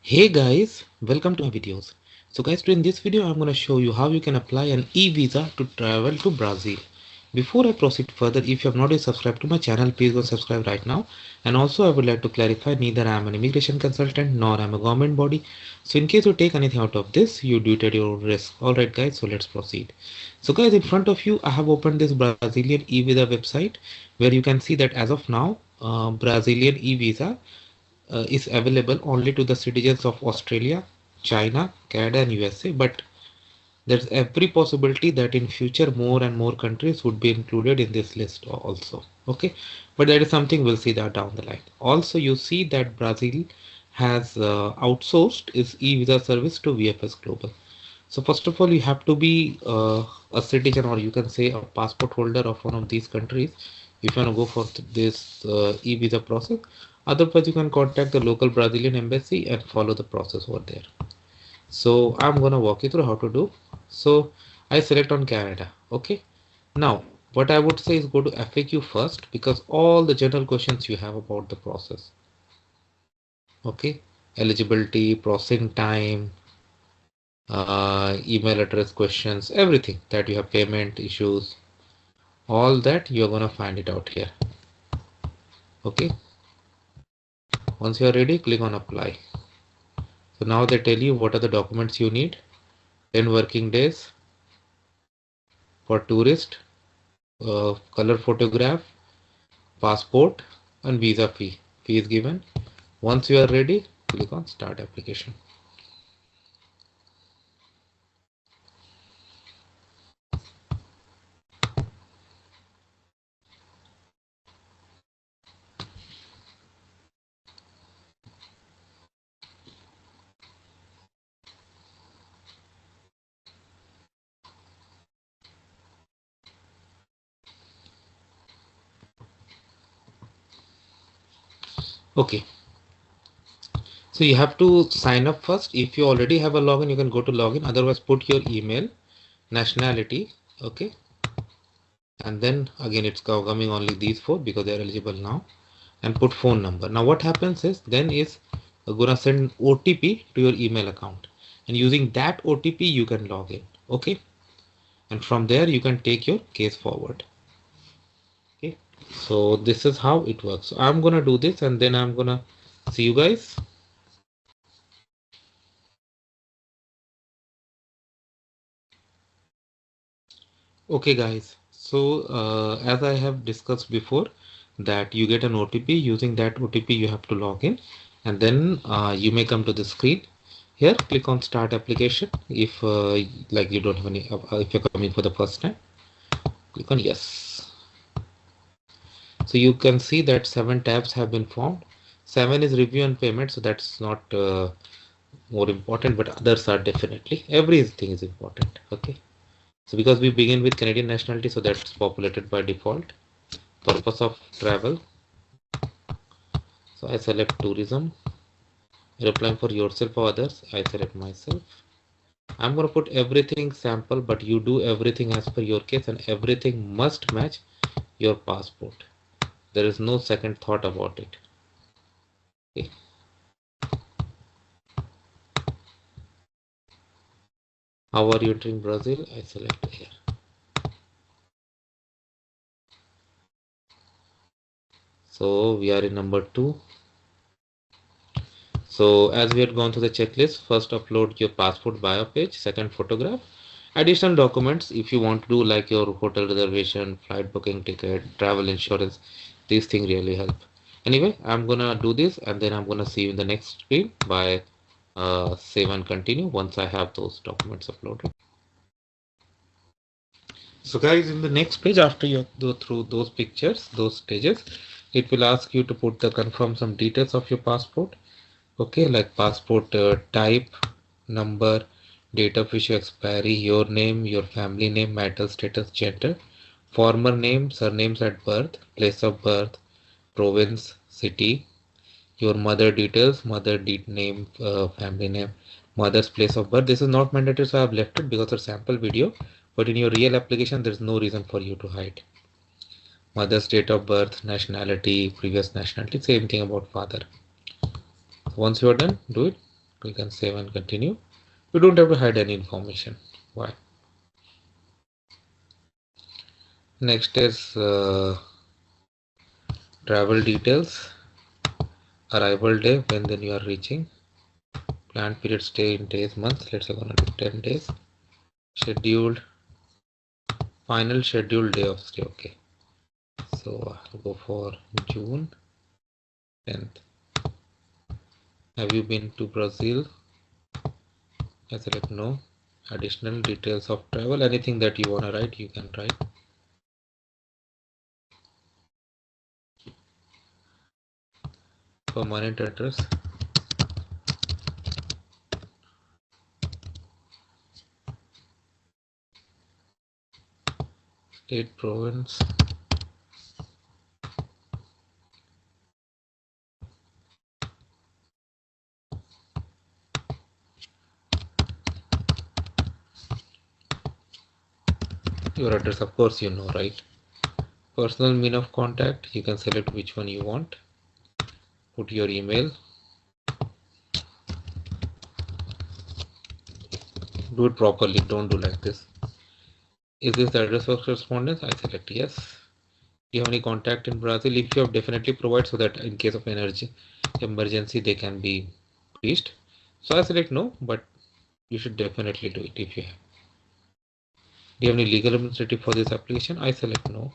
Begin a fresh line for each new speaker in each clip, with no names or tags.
Hey guys, welcome to my videos. So guys, in this video I'm going to show you how you can apply an e-visa to travel to Brazil. Before I proceed further, if you have not yet subscribed to my channel, please go subscribe right now. And also I would like to clarify, neither I am an immigration consultant nor I am a government body. So in case you take anything out of this, you do it at your own risk. Alright guys, so let's proceed. So guys, in front of you I have opened this Brazilian e-visa website where you can see that as of now, Brazilian e-visa is available only to the citizens of Australia, China, Canada, and USA. But there's every possibility that in future more and more countries would be included in this list also. Okay, but that is something we'll see that down the line. Also, you see that Brazil has outsourced its e-visa service to VFS Global. So first of all, you have to be a citizen, or you can say a passport holder of one of these countries if you want to go for this e-visa process. Otherwise, you can contact the local Brazilian embassy and follow the process over there. So I'm gonna walk you through how to do. So I select on Canada. Okay. Now, what I would say is go to FAQ first because all the general questions you have about the process. Okay. Eligibility, processing time, email address questions, everything that you have, payment issues, all that you're gonna find it out here. Okay, once you are ready, click on apply. So now they tell you what are the documents you need. 10 working days for tourist, color photograph, passport, and visa fee. Fee is given. Once you are ready, click on start application. Okay, so you have to sign up first. If you already have a login, you can go to login. Otherwise, put your email, nationality, okay, and then again it's coming only these four because they are eligible now, and put phone number. Now what happens is then is gonna send OTP to your email account, and using that OTP you can log in. Okay, and from there you can take your case forward. Okay, so this is how it works. So I'm gonna do this and then I'm gonna see you guys. Okay guys, so as I have discussed before, that you get an OTP. Using that OTP you have to log in, and then you may come to the screen. Here click on start application if like you don't have any if you're coming for the first time. Click on yes. So you can see that 7 tabs have been formed. 7 is review and payment, so that's not more important, but others are definitely, everything is important. Okay, so because we begin with Canadian nationality, so that's populated by default. Purpose of travel, so I select tourism. You're applying for yourself or others, I select myself. I'm going to put everything sample, but you do everything as per your case, and everything must match your passport. There is no second thought about it. Okay. How are you entering Brazil? I select here. So we are in number 2. So as we had gone through the checklist, first upload your passport bio page, second photograph, additional documents if you want to do like your hotel reservation, flight booking ticket, travel insurance. These things really help. Anyway, I'm gonna do this and then I'm gonna see you in the next screen by save and continue once I have those documents uploaded. So guys, in the next page, after you go through those pictures, those stages, it will ask you to put the confirm some details of your passport. Okay, like passport type, number, date of issue, expiry, your name, your family name, marital status, gender, former name, surnames at birth, place of birth, province, city, your mother details, name, family name, mother's place of birth. This is not mandatory, so I have left it because it's a sample video, but in your real application there is no reason for you to hide. Mother's date of birth, nationality, previous nationality, same thing about father. So once you are done, do it, We can save and continue. You don't have to hide any information. Why? Next is travel details, arrival day, when then you are reaching, planned period stay in days, months, let's say gonna do 10 days, scheduled, final scheduled day of stay. Okay, so I'll go for June 10th. Have you been to Brazil? I select no. Additional details of travel, anything that you wanna write, you can write. Permanent address, state, province, your address, of course you know, right? Personal mean of contact, you can select which one you want. Put your email. Do it properly, don't do like this. Is this the address of correspondence? I select yes. Do you have any contact in Brazil? If you have, definitely provide so that in case of emergency they can be reached. So I select no, but you should definitely do it if you have. Do you have any legal administrative for this application? I select no.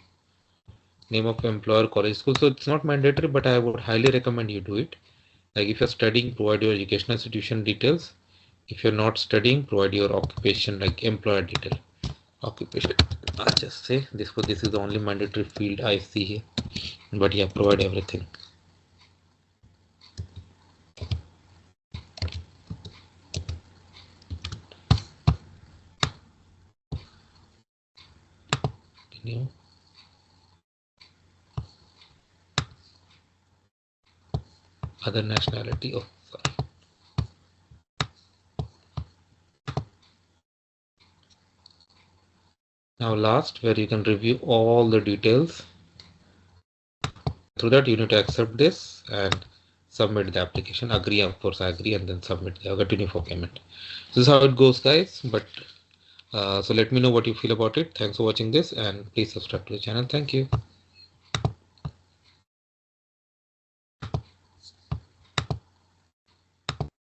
Name of employer, college, school. So it's not mandatory, but I would highly recommend you do it. Like if you're studying, provide your educational institution details. If you're not studying, provide your occupation, like employer detail. Occupation, I'll just say this, for this is the only mandatory field I see here, but yeah, provide everything. Continue. Other nationality, oh sorry. Now last, where you can review all the details. Through that you need to accept this and submit the application. Agree, of course I agree, and then submit the continue for payment. This is how it goes, guys. But so let me know what you feel about it. Thanks for watching this, and please subscribe to the channel. Thank you.